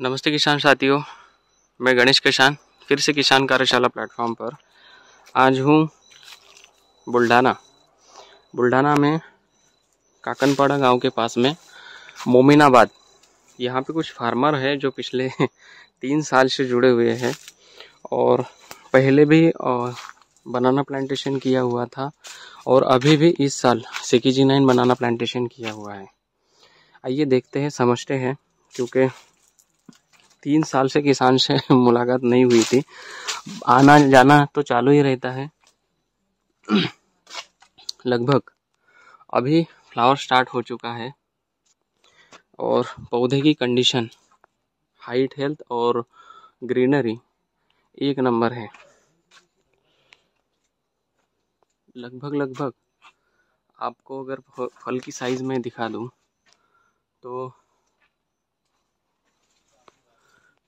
नमस्ते किसान साथियों, मैं गणेश किसान फिर से किसान कार्यशाला प्लेटफॉर्म पर आज हूँ बुल्ढाना में काकनपाड़ा गांव के पास में मोमिनाबाद। यहाँ पे कुछ फार्मर है जो पिछले 3 साल से जुड़े हुए हैं और पहले भी बनाना प्लांटेशन किया हुआ था और अभी भी इस साल CKG9 बनाना प्लांटेशन किया हुआ है। आइए देखते हैं, समझते हैं, क्योंकि 3 साल से किसान से मुलाकात नहीं हुई थी। आना जाना तो चालू ही रहता है। लगभग अभी फ्लावर स्टार्ट हो चुका है और पौधे की कंडीशन, हाइट, हेल्थ और ग्रीनरी एक नंबर है। लगभग आपको अगर फल की साइज में दिखा दूं तो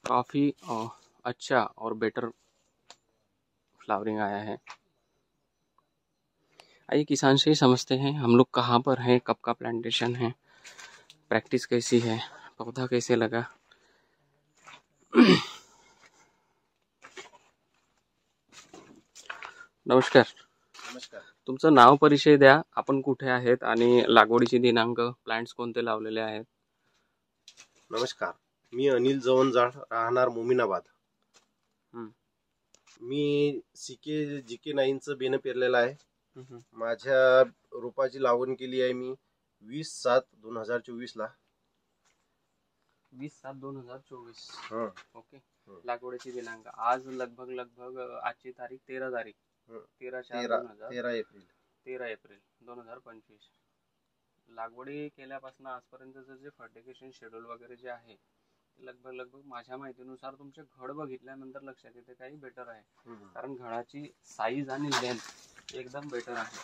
काफ़ी अच्छा और बेटर फ्लावरिंग आया है। आइए किसान से ही समझते हैं हम लोग कहाँ पर हैं, कब का प्लांटेशन है, प्रैक्टिस कैसी है, पौधा कैसे लगा। नमस्कार. तुमचं नाव परिचय द्या, आपण कुठे आहेत आणि लागवडीची दिनांक, प्लांट्स कोणते लावलेले आहेत. नमस्कार, मी अनिल जवंजाळ, राहणार मोमिनाबाद. मी CKG9चं बेन पेरलेलं आहे. माझ्या रोपाची लागवड केली आहे मी 20/7/2024 ला. 20/7/2024. ओके. लागवडीची दिनांक आज लगभग आजची तारीख 13 तारीख 13 एप्रिल 2025. लागवडी केल्यापासून आजपर्यंतचं जे फर्टिगेशन शेड्यूल वगैरे जे आहे लगभग माझ्या माहितीनुसार तुमचे घड बघितल्यानंतर लक्षात येते काही बेटर आहे. कारण घडाची साईज आणि लेंथ एकदम बेटर आहे.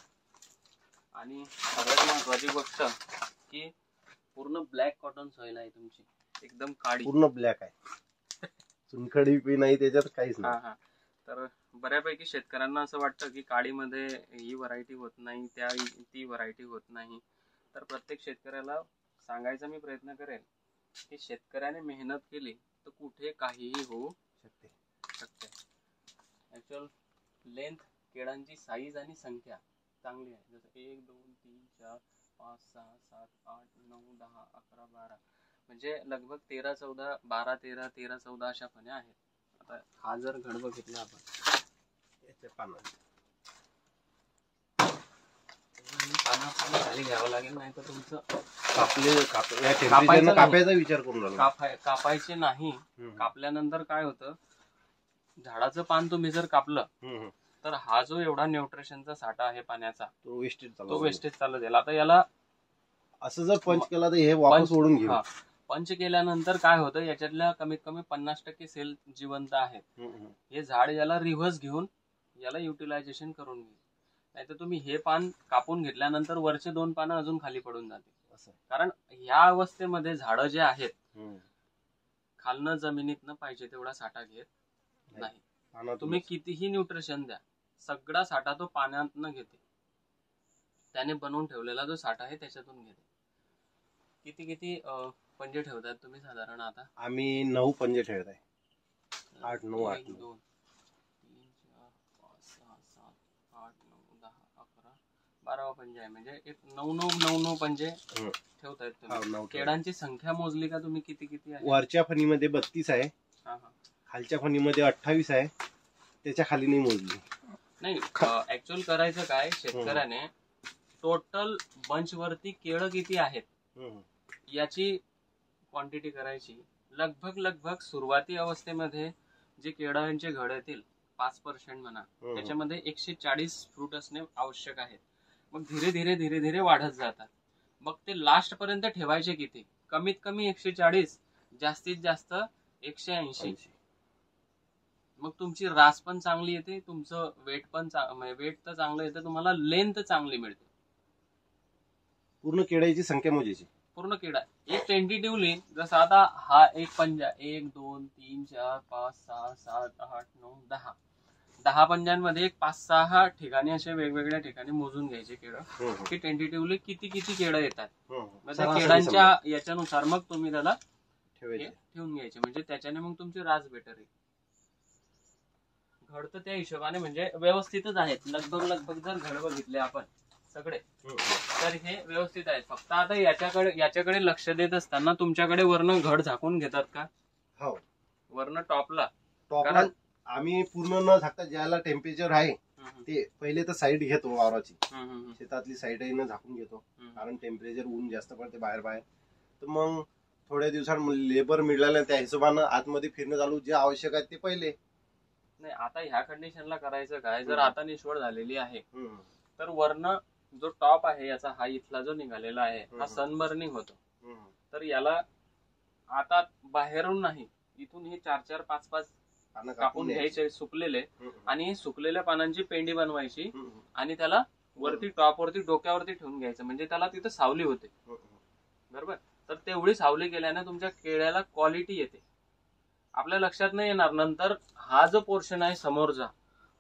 आणि सगळ्यात महत्त्वाची गोष्ट की पूर्ण ब्लॅक कॉटन सॉइल आहे तुमची, एकदम काळी, पूर्ण ब्लॅक आहे. चुनखडी बी नाही त्याच्यात, काहीच नाही. तर बऱ्यापैकी शेतकऱ्यांना असं वाटतं की काळीमध्ये ही व्हरायटी होत नाही, ती व्हरायटी होत नाही. तर प्रत्येक शेतकऱ्याला सांगायचा मी प्रयत्न करेल की शेतकऱ्याने मेहनत केली तर कुठे काहीही होऊ शकते. ऍक्च्युअल लेंथ, केळांची साईज आणि संख्या चांगली आहे. जसं 1 2 3 4 5 6 7 8 9 10 11 12 म्हणजे लगभग 13 14 12 13 13 14 अशा फण्या आहेत. आता हा जर घड बघितला आपण याचे पानं खाली घ्यावं लागेल, नाही तर तुमचं कापायचा विचार करून राहिलो. कापायचे नाही. कापल्यानंतर काय होतं, झाडाचं पान तुम्ही जर कापलं तर हा जो एवढा न्यूट्रिशनचा साठा आहे पाण्याचा तो वेस्टेज चालू जाईल. आता याला असं जर पंच केला तर हे वापस ओढून घेऊ. पंच केल्यानंतर काय होतं, याच्यातल्या कमीत कमी 50% सेल जिवंत आहेत. हे झाड याला रिव्हर्स घेऊन याला युटिलायझेशन करून घेईल. नाहीतर तुम्ही हे पान कापून घेतल्यानंतर वरचे 2 पानं अजून खाली पडून जाते. कारण ह्या अवस्थेमध्ये झाडं जे आहेत खालनं जमिनीतनं पाहिजे तेवढा साठा घेत नाही. तुम्ही कितीही न्यूट्रिशन द्या, सगळा साठा तो पाण्यातनं घेते. त्याने बनवून ठेवलेला जो साठा आहे त्याच्यातून घेते. किती पंजे ठेवतात तुम्ही साधारण? आता आम्ही 9 पंजे ठेवत आहे. 8 9 8 1 2 3 4 5 6 7 8 9 10 11 12 पंजे आहे. म्हणजे एक 9 पंजे ठेवतायत तुम्ही. केळांची संख्या मोजली का तुम्ही? किती आहे? वरच्या फणीमध्ये 32 आहे, खालच्या फणीमध्ये 28 आहे. त्याच्या खाली नाही मोजली. नाही, ऍक्च्युअल करायचं काय, शेतकऱ्याने टोटल बंच वरती केळं किती आहेत याची क्वांटिटी करायची. लगभग सुरुवाती अवस्थेमध्ये जे केळांचे घड येतील 5% म्हणा, त्याच्यामध्ये 140 फ्रूट असणे आवश्यक आहे. मग धीरे वाढत जातात. मग ते लास्ट पर्यंत ठेवायचे किती? कमीत कमी 140, जास्तीत जास्त 180. मग तुमची रास पण चांगली येते, तुमचं वेट तर चांगलं येतं, तुम्हाला लेंथ चांगली मिळते. पूर्ण केळ्याची संख्या मोजायची. पूर्ण केळा एक टेंटेटिव्हली, जसं आता हा एक पंजा 1 2 3 4 5 6 7 8 9 10 पंजांमध्ये एक 5-6 ठिकाणी असे वेगवेगळ्या ठिकाणी मोजून घ्यायचे केळं की टेंटेटिव्हली किती केळं येतात. त्या केळांच्या याच्यानुसार मग तुम्ही त्याला ठेवून घ्यायचे, म्हणजे त्याच्याने मग तुमची रास बेटर आहे. घड तर त्या हिशोबाने म्हणजे व्यवस्थितच आहेत, लगभग जर घड बघितले आपण सगळे तर हे व्यवस्थित आहेत. फक्त आता याच्याकडे लक्ष देत असताना तुमच्याकडे वर्ण घड झाकून घेतात का? हो, वर्ण टॉपला आम्ही पूर्ण न झाकता ज्याला टेम्परेचर आहे ते पहिले तर साईड घेतो, वावराची शेतातली साईडही न झाकून घेतो, कारण टेम्परेचर ऊन जास्त पडते बाहेर. तर मग थोड्या दिवसांत लेबर मिळालं त्या हिशोबानं आतमध्ये फिरणं चालू, जे आवश्यक आहे ते पहिले. नाही, आता ह्या कंडिशनला करायचं काय, जर आता निष्वळ झालेली आहे तर वर्ण जो टॉप आहे याचा, हा इथला जो निघालेला आहे हा सनबर्निंग होतो. तर याला आता बाहेरून नाही, इथून हे 4-4, 5-5 कापून घ्यायचे सुकलेले, आणि सुकलेल्या पानांची पेंडी बनवायची आणि त्याला वरती टॉपवरती डोक्यावरती ठेवून घ्यायचं, म्हणजे त्याला तिथं सावली होते. बरोबर. तर तेवढी सावली केल्याने तुमच्या केळ्याला क्वालिटी येते. आपल्या लक्षात नाही येणार नंतर हा जो पोर्शन आहे समोरचा,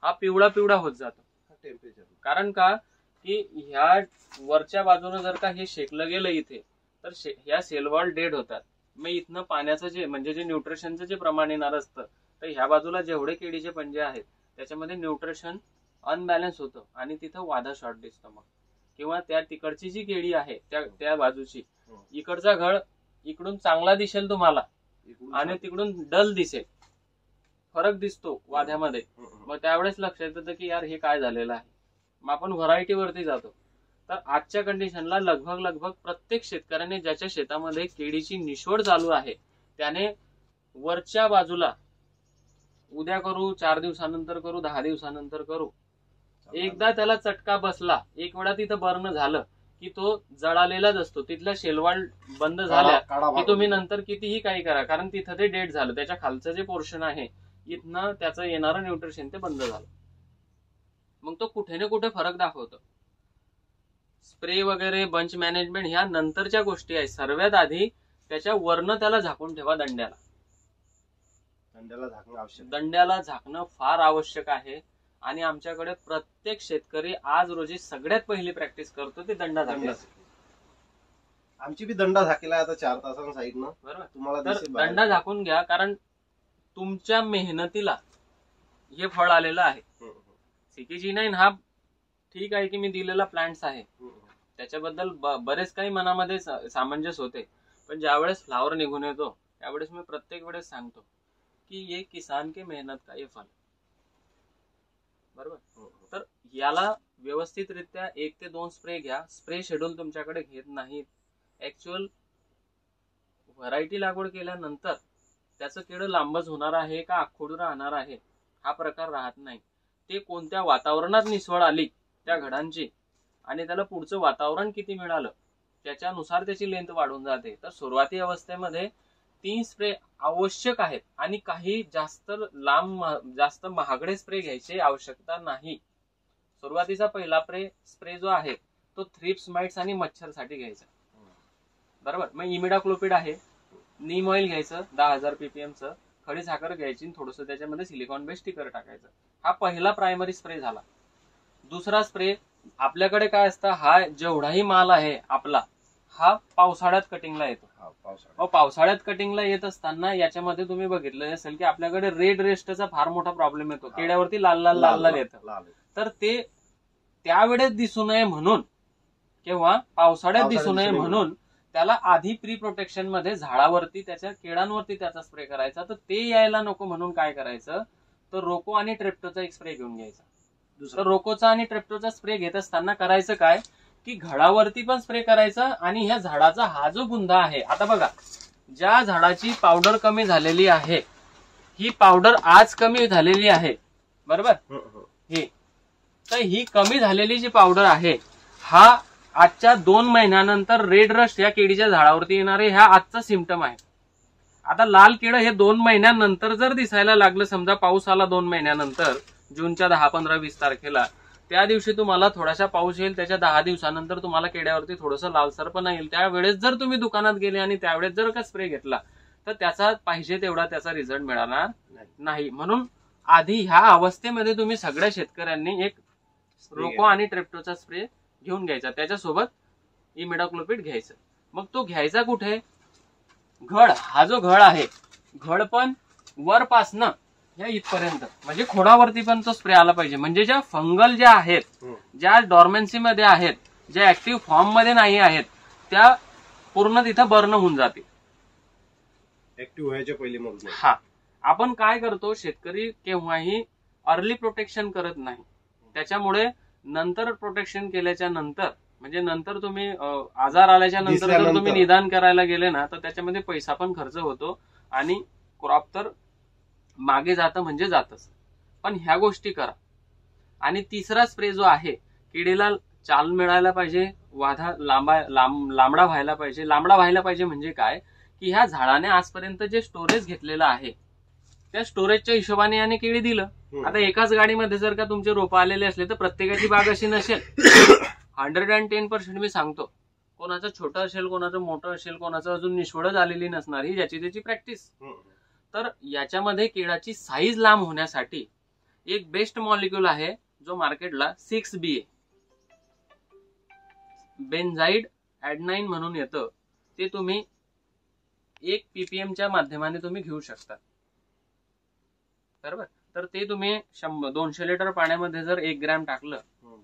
हा पिवळा होत जातो टेम्परेचर. कारण का की ह्या वरच्या बाजूने जर का हे शेकलं गेलं इथे तर ह्या सेल वॉल डेड होतात. मग इथनं पाण्याचं जे म्हणजे जे न्यूट्रिशनचं जे प्रमाण येणार असतं, तर ह्या बाजूला जेवढे केळीचे पंजे आहेत त्याच्यामध्ये न्यूट्रिशन अनबॅलन्स होतं आणि तिथं वादा शॉर्ट दिसतं. मग किंवा त्या तिकडची जी केळी आहे त्या बाजूची, इकडचा घड इकडून चांगला दिसेल तुम्हाला आणि तिकडून डल दिसेल, फरक दिसतो वाद्यामध्ये. मग त्यावेळेस लक्षात येतं की यार हे काय झालेलं आहे. मग आपण व्हरायटीवरती जातो. तर आजच्या कंडिशनला लगभग प्रत्येक शेतकऱ्याने ज्याच्या शेतामध्ये केळीची निष्वड चालू आहे त्याने वरच्या बाजूला उद्या करू, 4 दिवसानंतर करू, 10 दिवसानंतर करू, एकदा त्याला चटका बसला, एक वेळा तिथं बर्न झालं की तो जळालेलाच असतो. तिथल्या शेलवाल बंद झाल्या की तुम्ही नंतर कितीही काही करा, कारण तिथं ते डेड झालं, त्याच्या खालचं जे पोर्शन आहे इथनं त्याचं येणारं न्यूट्रिशन ते बंद झालं. मग तो कुठे ना कुठे फरक दाखवतो. स्प्रे वगैरे बंच मॅनेजमेंट ह्या नंतरच्या गोष्टी आहेत. सर्वात आधी त्याच्या वरनं त्याला झाकून ठेवा. दंड्याला झाकणं फार आवश्यक आहे. आणि आमच्याकडे प्रत्येक शेतकरी आज रोजी सगळ्यात पहिली प्रॅक्टिस करतो ते दंडा झाकण्याची. आमची बी दंडा झाकेला आता 4 तासांना साईडनं. बरोबर. तुम्हाला तर दंडा झाकून घ्या, कारण तुमच्या मेहनतीला हे फळ आलेलं आहे. CK-G9 हा ठीक आहे की मी दिलेला प्लांट्स आहे, त्याच्याबद्दल बरेच काही मनामध्ये सामंजस्य होते. पण ज्यावेळेस फ्लावर निघून येतो त्यावेळेस मी प्रत्येक वेळेस सांगतो की ये किसान के मेहनत का ये फल. बरोबर. तर याला व्यवस्थितरित्या 1 ते 2 स्प्रे घ्या. स्प्रे शेड्यूल तुमच्याकडे घेत नाहीत. ऍक्च्युअल व्हरायटी लागवड केल्यानंतर त्याचं केळं लांबच होणार आहे का आखूड राहणार आहे हा प्रकार राहत नाही. ते कोणत्या वातावरणात निसवड आली त्या घडांची आणि त्याला पुढचं वातावरण किती मिळालं त्याच्यानुसार त्याची लेंथ वाढून जाते. तर सुरुवाती अवस्थेमध्ये 3 स्प्रे आवश्यक आहेत आणि काही जास्त जास्त महागडे स्प्रे घ्यायची आवश्यकता नाही. सुरुवातीचा पहिला स्प्रे जो आहे तो थ्रिप्स, माइट्स आणि मच्छरसाठी घ्यायचा. बरोबर. मग इमिडाक्लोपिड आहे, नीम ऑइल घ्यायचं 10,000 ppm चं, खडी साखर घ्यायची, थोडस त्याच्यामध्ये सिलिकॉन बेस्ड स्टिकर टाकायचं. हा पहिला प्रायमरी स्प्रे झाला. दुसरा स्प्रे आपल्याकडे काय असतं, हा जेवढाही माल आहे आपला हा पावसाळ्यात कटिंगला येतो. पावसाळ्यात कटिंगला येत असताना याच्यामध्ये तुम्ही बघितलं असेल की आपल्याकडे रेड रेस्टचा फार मोठा प्रॉब्लेम येतो. केळ्यावरती लाल येतं. तर ते त्यावेळेस दिसू नये म्हणून किंवा पावसाळ्यात दिसू नये म्हणून त्याला आधी प्री प्रोटेक्शन मध्ये झाडावरती त्याच्या केळांवरती त्याचा स्प्रे करायचा. तर ते यायला नको म्हणून काय करायचं, तर रोको आणि ट्रेप्टोचा एक स्प्रे घेऊन घ्यायचा. दुसरा रोकोचा आणि ट्रेप्टोचा स्प्रे घेत असताना करायचं काय की घडावरती पण स्प्रे करायचा आणि ह्या झाडाचा हा जो बुंदा आहे, आता बघा ज्या झाडाची पावडर कमी झालेली आहे ही पावडर आज कमी झालेली आहे. बरोबर. तर ही कमी झालेली जी पावडर आहे हा आजच्या 2 महिन्यानंतर रेड रस्ट या केळीच्या झाडावरती येणारे ह्या आजचा सिम्पटम आहे. आता लाल केळं हे 2 महिन्यानंतर जर दिसायला लागलं, समजा पाऊस आला 2 महिन्यानंतर जूनच्या 10, 15, 20 तारखेला, त्या दिवशी तुम्हाला थोडासा पाऊस येईल, त्याच्या 10 दिवसानंतर तुम्हाला केळ्यावरती थोडंसं लालसरपणा येईल. त्यावेळेस जर तुम्ही दुकानात गेले आणि त्यावेळेस जर का स्प्रे घेतला तर त्याचा पाहिजे तेवढा त्याचा रिझल्ट मिळणार नाही. म्हणून आधी ह्या अवस्थेमध्ये तुम्ही सगळ्या शेतकऱ्यांनी एक रोको आणि ट्रेप्टोचा स्प्रे घेऊन घ्यायचा, त्याच्यासोबत इमिडाक्लोपिड घ्यायचं. मग तो घ्यायचा कुठे, घड, हा जो घड आहे, घड पण वरपासनं या इथपर्यंत म्हणजे खोडावरती पण तो स्प्रे आला पाहिजे. म्हणजे ज्या फंगल ज्या आहेत, ज्या डॉर्मेन्सी मध्ये आहेत, ज्या ऍक्टिव्ह फॉर्म मध्ये नाही आहेत, त्या पूर्ण तिथं बर्न होऊन जाते. ऍक्टिव्ह व्हायच्या पहिले मग. हा, आपण काय करतो, शेतकरी केव्हाही अर्ली प्रोटेक्शन करत नाही. त्याच्यामुळे नंतर प्रोटेक्शन केल्याच्या नंतर, म्हणजे नंतर तुम्ही आजार आल्याच्या नंतर जर तुम्ही निदान करायला गेले ना, तर त्याच्यामध्ये पैसा पण खर्च होतो आणि क्रॉप तर मागे जातं म्हणजे जातच. पण ह्या गोष्टी करा. आणि तिसरा स्प्रे जो आहे, किडीला चाल मिळायला पाहिजे, वाधा लांबडा व्हायला पाहिजे. लांबडा व्हायला पाहिजे म्हणजे काय, की ह्या झाडाने आजपर्यंत जे स्टोरेज घेतलेलं आहे, त्या स्टोरेजच्या हिशोबाने याने केळी दिलं. आता एकाच गाडीमध्ये जर का तुमचे रोपं आलेले असले तर प्रत्येकाची बाग अशी नसेल. 110% मी सांगतो, कोणाचं छोटं असेल, कोणाचं मोठं असेल, कोणाचं अजून निष्वळ झालेली नसणार, ही ज्याची त्याची प्रॅक्टिस. तर याच्यामध्ये केळाची साईज लांब होण्यासाठी एक बेस्ट मॉलिक्यूल आहे, जो मार्केटला 6BA बेन्झाईड ऍडनाइन म्हणून येतं. ते तुम्ही 1 ppm च्या माध्यमाने तुम्ही घेऊ शकता. बरोबर. तर ते तुम्ही 200 लिटर पाण्यामध्ये जर 1 ग्रॅम टाकलं,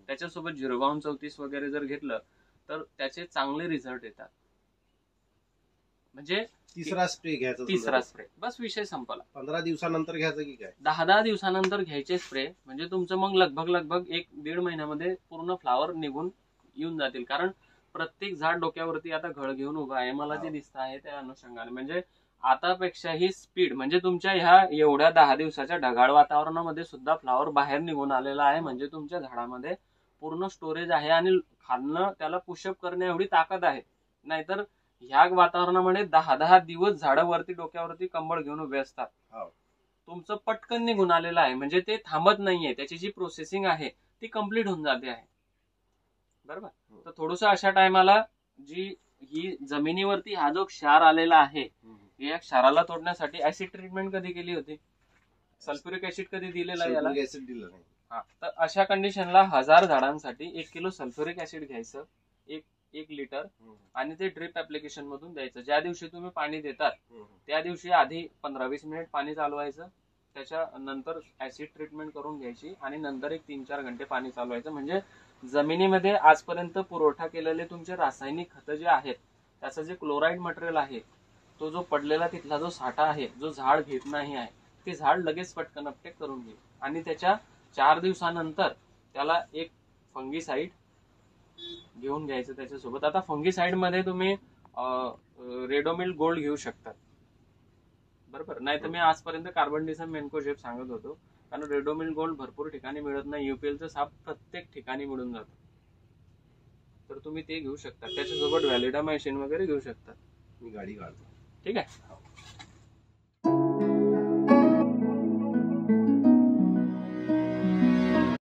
त्याच्यासोबत 0.34 वगैरे जर घेतलं, तर त्याचे चांगले रिझल्ट येतात. म्हणजे तिसरा स्प्रे घ्यायचा. तिसरा स्प्रे, बस विषय संपला. 15 दिवसानंतर घ्यायचं की काय? 10 दिवसानंतर घ्यायचे स्प्रे. म्हणजे तुमचं मग लगभग 1-1.5 महिन्यामध्ये पूर्ण फ्लावर निघून येऊन जातील. कारण प्रत्येक झाड डोक्यावरती आता घड घेऊन उभा आहे, मला जे दिसत आहे त्या अनुषंगाने. म्हणजे आतापेक्षाही स्पीड, म्हणजे तुमच्या ह्या एवढ्या 10 दिवसाच्या ढगाळ वातावरणामध्ये सुद्धा फ्लावर बाहेर निघून आलेला आहे. म्हणजे तुमच्या झाडामध्ये पूर्ण स्टोरेज आहे आणि खालनं त्याला पुशअप करण्या एवढी ताकद आहे. नाहीतर ह्या वातावरणामध्ये 10 दिवस झाडं वरती डोक्यावरती कंबळ घेऊन उभे असतात. तुमचं पटकन निघून आलेलं आहे, म्हणजे ते थांबत नाहीये. त्याची जी प्रोसेसिंग आहे ती कम्प्लीट होऊन जाते आहे. बरोबर. तर थोडस अशा टायमाला जी ही जमिनीवरती हा जो क्षार आलेला आहे, या क्षाराला तोडण्यासाठी ऍसिड ट्रीटमेंट कधी केली होती? सल्फ्युरिक ऍसिड कधी दिलेला याला? ऍसिड दिलं नाही. हा, तर अशा कंडिशनला 1000 झाडांसाठी 1 किलो सल्फ्युरिक ऍसिड घ्यायचं, 1 लिटर, आणि ते ड्रिप ऍप्लिकेशन मधून द्यायचं. ज्या दिवशी तुम्ही पाणी देतात त्या दिवशी आधी 15-20 मिनिट पाणी चालवायचं, त्याच्यानंतर ऍसिड ट्रीटमेंट करून घ्यायची आणि नंतर 3-4 घंटे पाणी चालवायचं. म्हणजे जमिनीमध्ये आजपर्यंत पुरवठा केलेले तुमचे रासायनिक खतं जे आहेत, त्याचं जे क्लोराईड मटेरियल आहे, तो जो पडलेला तिथला जो साठा आहे, जो झाड घेत नाही आहे, ते झाड लगेच पटकन अपटेक करून घेईल. आणि त्याच्या 4 दिवसानंतर त्याला एक फंगीसाईड घेऊन घ्यायचं त्याच्यासोबत. आता फंगीसाईड मध्ये तुम्ही रेडोमिल गोल्ड घेऊ शकता. बरोबर. नाही तर मी आजपर्यंत कार्बन डिसम मेन्कोजेब सांगत होतो, कारण रेडोमिल गोल्ड भरपूर ठिकाणी मिळत नाही. UPLचं साप प्रत्येक ठिकाणी मिळून जातं, तर तुम्ही ते घेऊ शकता. त्याच्यासोबत व्हॅलिडामायसिन वगैरे घेऊ शकता. मी गाडी काढतो. ठीक आहे.